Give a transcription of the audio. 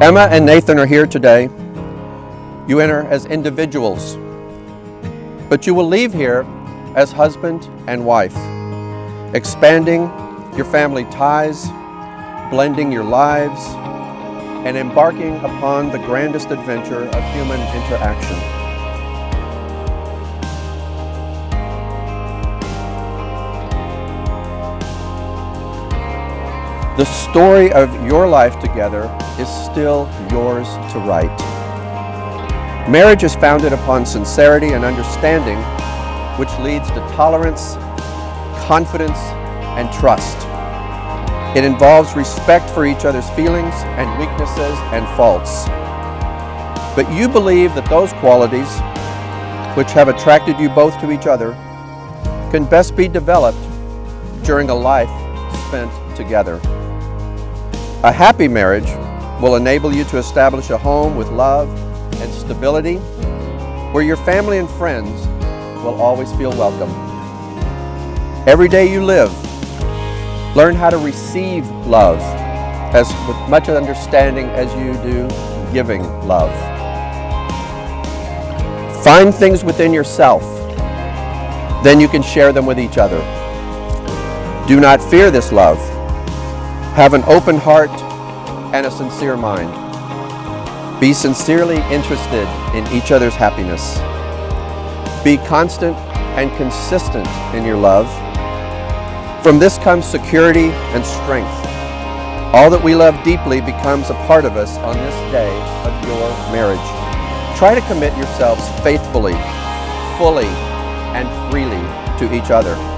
Emma and Nathan are here today. You enter as individuals, but you will leave here as husband and wife, expanding your family ties, blending your lives, and embarking upon the grandest adventure of human interaction. The story of your life together is still yours to write. Marriage is founded upon sincerity and understanding, which leads to tolerance, confidence, and trust. It involves respect for each other's feelings and weaknesses and faults. But you believe that those qualities, which have attracted you both to each other, can best be developed during a life spent together. A happy marriage will enable you to establish a home with love and stability, where your family and friends will always feel welcome. Every day you live, learn how to receive love as with much understanding as you do giving love. Find things within yourself, then you can share them with each other. Do not fear this love. Have an open heart and a sincere mind. Be sincerely interested in each other's happiness. Be constant and consistent in your love. From this comes security and strength. All that we love deeply becomes a part of us on this day of your marriage. Try to commit yourselves faithfully, fully, and freely to each other.